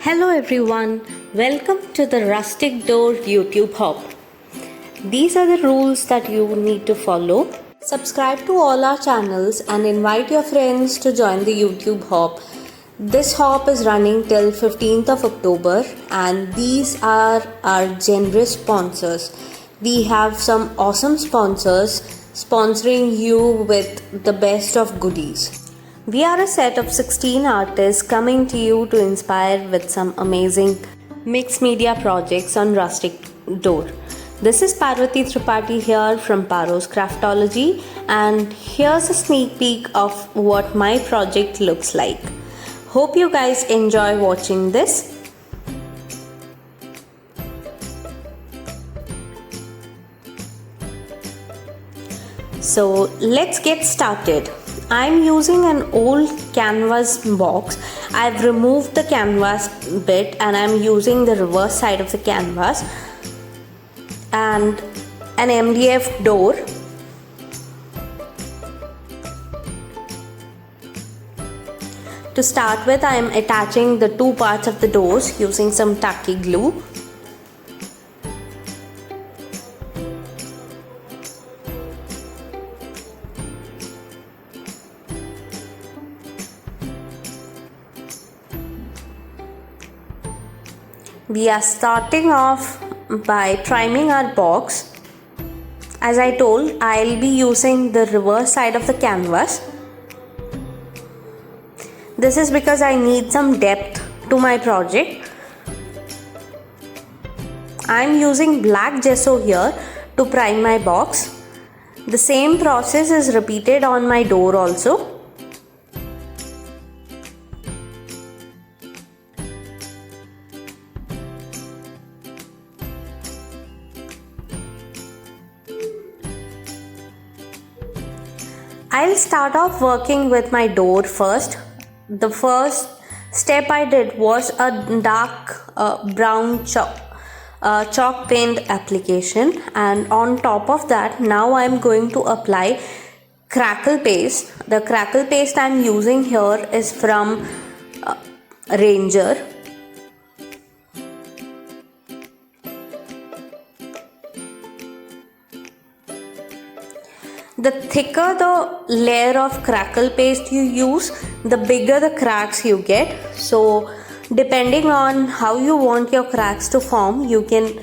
Hello everyone, welcome to the Rustic Door YouTube Hop. These are the rules that you need to follow. Subscribe to all our channels and invite your friends to join the YouTube Hop. This hop is running till 15th of October and these are our generous sponsors. We have some awesome sponsors sponsoring you with the best of goodies. We are a set of 16 artists coming to you to inspire with some amazing mixed media projects on Rustic Door. This is Parvati Tripathi here from Paro's Craftology, and here's a sneak peek of what my project looks like. Hope you guys enjoy watching this. So let's get started. I'm using an old canvas box. I've removed the canvas bit and I'm using the reverse side of the canvas and an MDF door. To start with, I am attaching the two parts of the doors using some tacky glue. We are starting off by priming our box. As I told, I'll be using the reverse side of the canvas. This is because I need some depth to my project. I'm using black gesso here to prime my box. The same process is repeated on my door also. I'll start off working with my door first. The first step I did was a dark brown chalk paint application, and on top of that now I'm going to apply crackle paste. The crackle paste I'm using here is from Ranger. The thicker the layer of crackle paste you use, the bigger the cracks you get. So depending on how you want your cracks to form, you can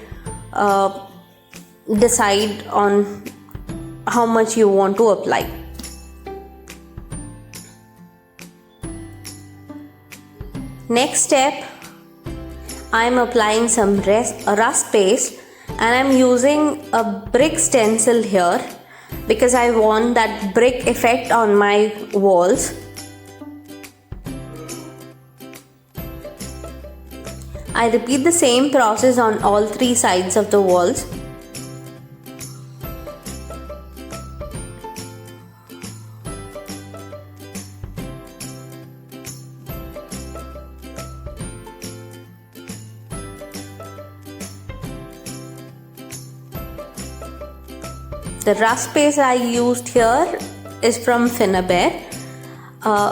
decide on how much you want to apply. Next step, I am applying some rust paste and I am using a brick stencil here because I want that brick effect on my walls. I repeat the same process on all three sides of the walls. The rust paste I used here is from Finnabair.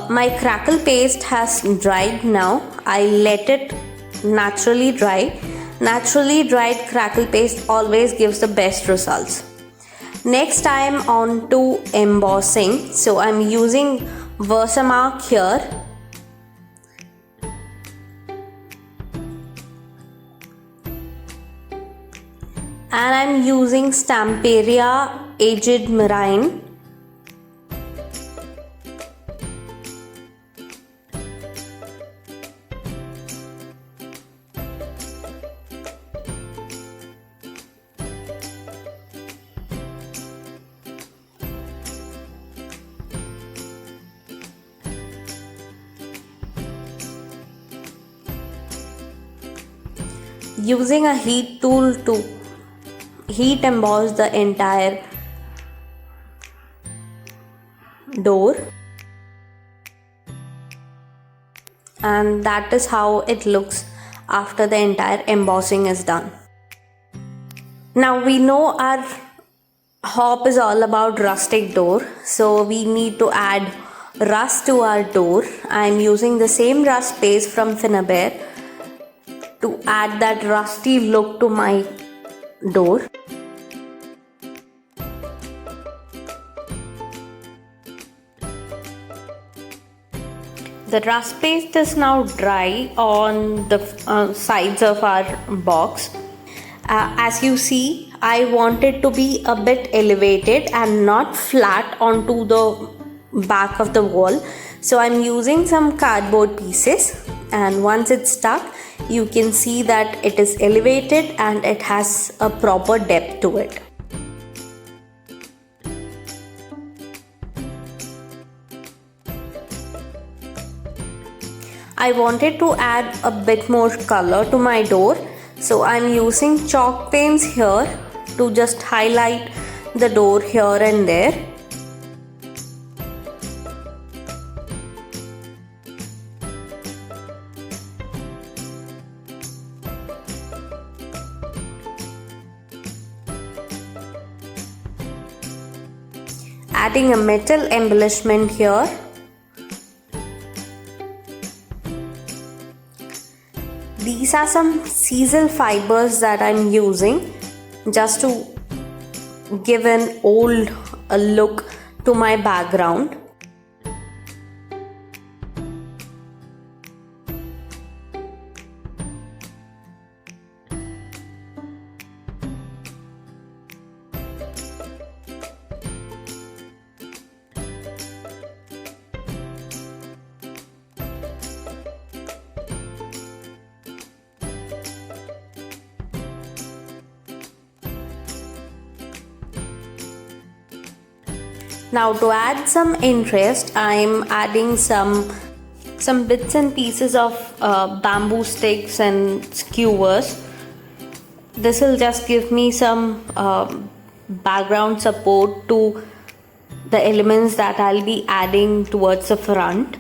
My crackle paste has dried now. I let it naturally dry. Naturally dried crackle paste always gives the best results. Next I am on to embossing. So I am using Versamark here. And I'm using Stamperia Aged Marine. Using a heat tool to heat emboss the entire door, and that is how it looks after the entire embossing is done. Now we know our hop is all about rustic door, so we need to add rust to our door. I am using the same rust paste from Finnabair to add that rusty look to my door. The rust paste is now dry on the sides of our box. As you see, I want it to be a bit elevated and not flat onto the back of the wall. So I'm using some cardboard pieces, and once it's stuck, you can see that it is elevated and it has a proper depth to it. I wanted to add a bit more color to my door, so I'm using chalk paints here to just highlight the door here and there. Adding a metal embellishment here. These are some sisal fibers that I'm using just to give an old look to my background. Now to add some interest, I'm adding some bits and pieces of bamboo sticks and skewers. This will just give me some background support to the elements that I'll be adding towards the front.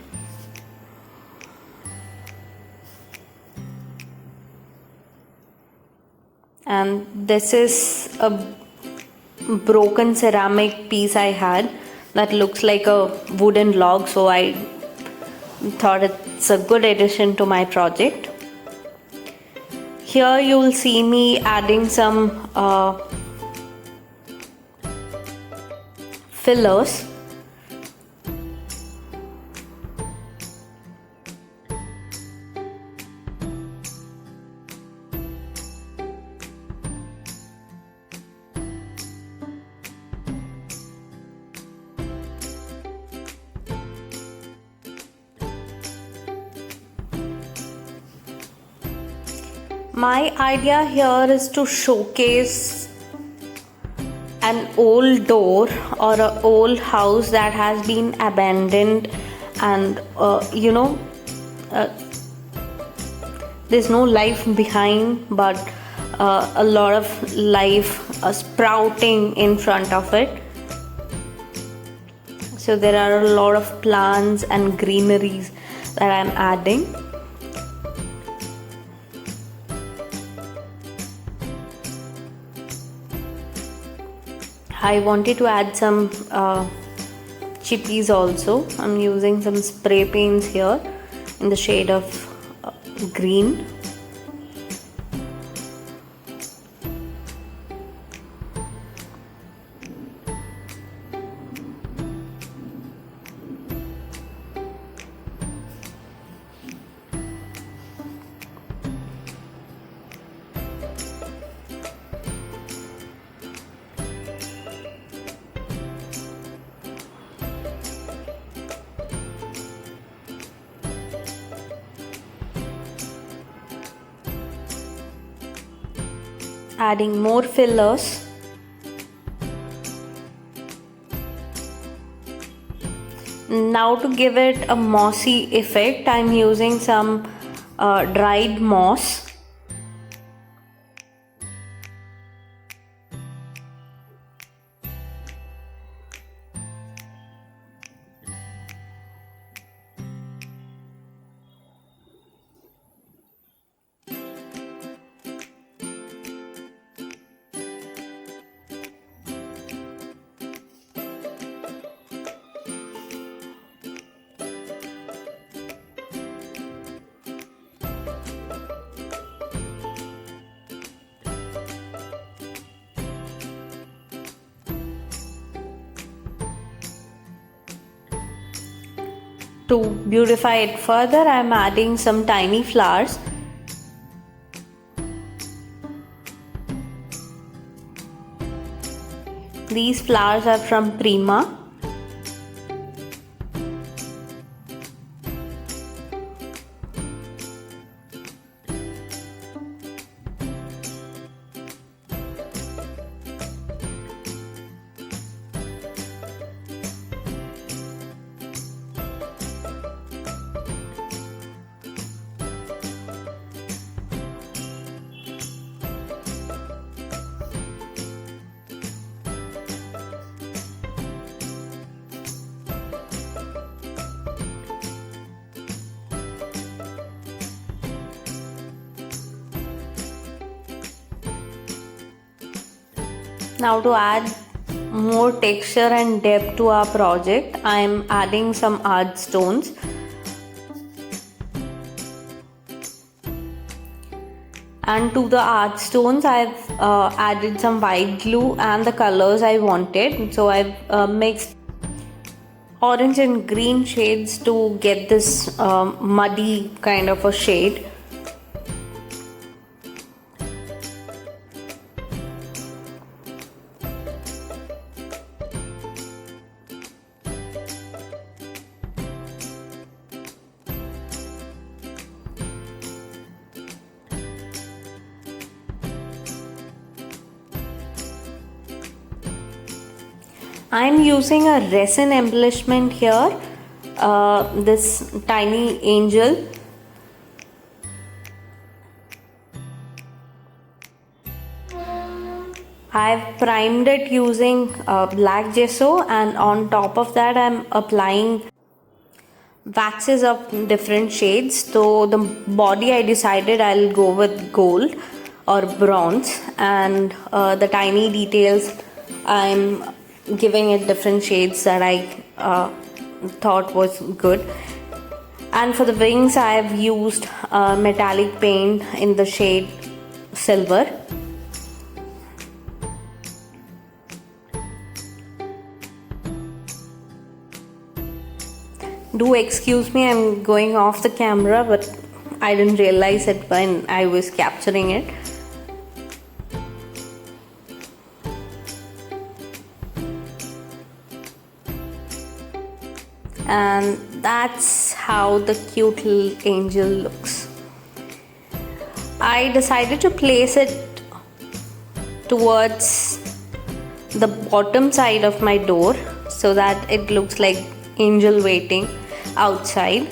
And this is a broken ceramic piece I had that looks like a wooden log, so I thought it's a good addition to my project. Here you will see me adding some fillers. My idea here is to showcase an old door or an old house that has been abandoned, and there's no life behind, but a lot of life sprouting in front of it. So there are a lot of plants and greeneries that I'm adding. I wanted to add some chippies also. I'm using some spray paints here in the shade of green. Adding more fillers. Now to give it a mossy effect, I'm using some dried moss. To beautify it further, I am adding some tiny flowers. These flowers are from Prima. Now to add more texture and depth to our project, I am adding some art stones. And to the art stones, I've added some white glue and the colors I wanted. So I've mixed orange and green shades to get this muddy kind of a shade. I'm using a resin embellishment here, this tiny angel. I've primed it using black gesso, and on top of that I'm applying waxes of different shades. So the body I decided I'll go with gold or bronze, and the tiny details I'm giving it different shades that I thought was good. And for the wings I've used metallic paint in the shade silver. Do excuse me, I'm going off the camera, but I didn't realize it when I was capturing it. And that's how the cute little angel looks. I decided to place it towards the bottom side of my door so that it looks like angel waiting outside.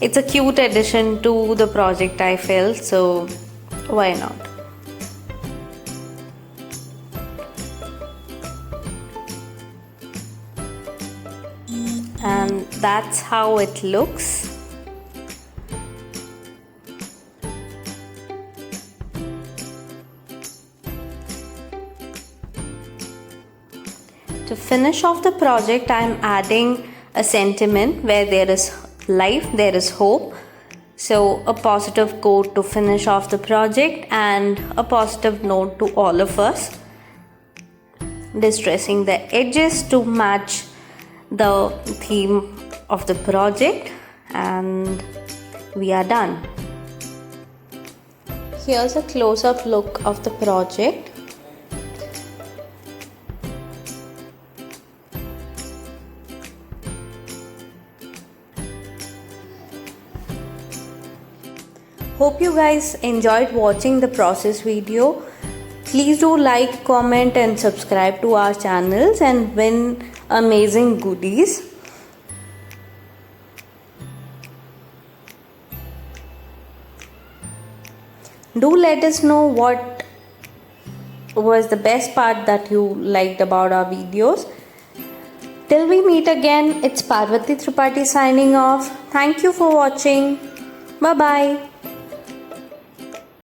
It's a cute addition to the project, I felt, so why not? And that's how it looks. To finish off the project, I am adding a sentiment where there is life, there is hope. So a positive quote to finish off the project and a positive note to all of us. Distressing the edges to match the theme of the project, and we are done. Here's a close-up look of the project. Hope you guys enjoyed watching the process video. Please do like, comment and subscribe to our channels and win amazing goodies. Do let us know what was the best part that you liked about our videos. Till we meet again, it's Parvati Tripathi signing off. Thank you for watching. Bye bye.